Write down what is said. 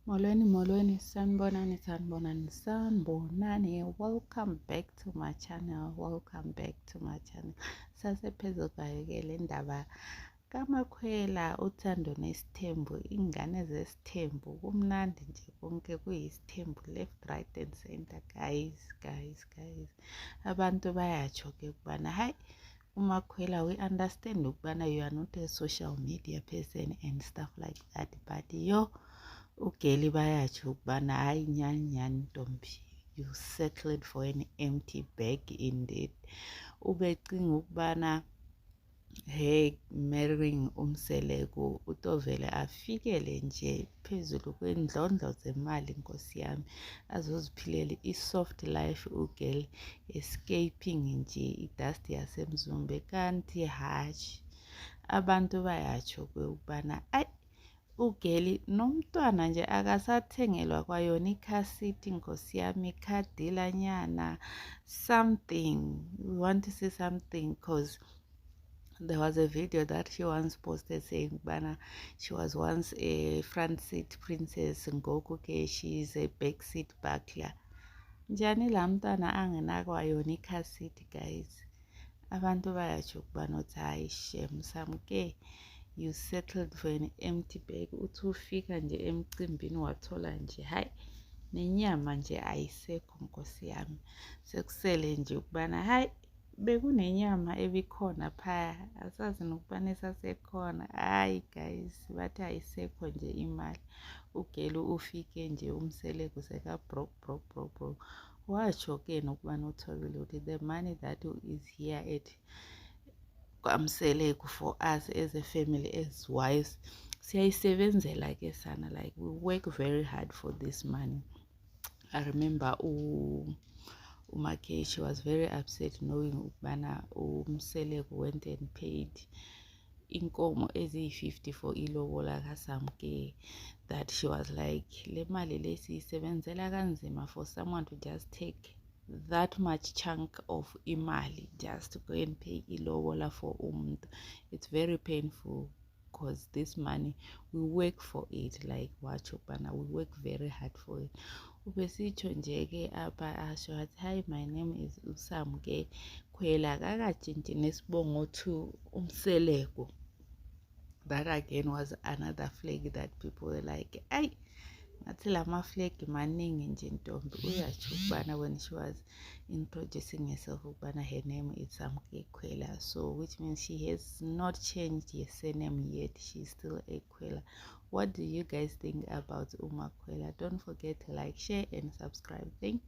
Molweni, sanibonani. Welcome back to my channel. Sasephezu kwayo-ke le ndaba kaMakhwela, uthando nesithembu, ingane zesithembu. Kumnandi nje konke kuyisithembu, left, right and center. Guys. Abantu bayatsho-ke ukubana hayi uMakhwela, we understand ukubana you are not a social media person and stuff like that, but ugeli bayatsho ukubana hayi nyani ntombi, you settled for an empty bag indeed. Ubecinga ukubana marrying uMseleko utovele afikele nje phezulu kwendlondlo zemali, nkosi yami, azoziphilela i-soft life ugeli, escaping nje idust yasemzumbe. Kanti hashi, abantu bayatsho ukubana ayi ugeli nomntwana nje akasathengelwa kwayona ikhasithi, nkosi yami, ikhadilanyana, something. We want to see something because there was a video that she once posted saying bana she was once a front seat princess, ngoku ke she is a back seat buckler. Njani la mntwana angenakwayona ikhasithi, guys? Abantu bayatsho ukubana uthi hayi shem samke, you settled for an empty bag. Uthi ufika nje emcimbini wathola nje hayi nenyama nje ayisekho, nkosi yami, sekusele nje ukubana hayi bekunenyama ebikhona phaya, asazi nokubana esasekhona. Hayi guys, bathi ayisekho nje imali. Ugeli ufike nje uMseleko seka broke. Watsho-ke nokubana uThobile uthi the money that is here at kwaMseleko for us as a family, as wives, siyayisebenzela ke sana, like we work very hard for this money. I remember Umakeshi was very upset knowing ukubana uMseleko went and paid inkomo eziyi-50 for ilobola kaSamke, that she was like le mali lesiyisebenzela kanzima for someone to just take that much chunk of imali just to go and pay ilobola for umuntu. It's very painful because this money we work for it, like watsho bana we work very hard for it. Ubesitsho nje ke apha asho athi hi, my name is Usamke Khwela, kakatshintshi nesibongo to uMseleko. That again was another flag that people were like, ay, ngathi lama flag maningi nje ntombi. Uyatsho ukubana when she was introducing herself ukubana her name is Samke Khwela, so which means she has not changed her surname yet, she's still a Khwela. What do you guys think about uMakhwela? Don't forget to like, share and subscribe. Thank you.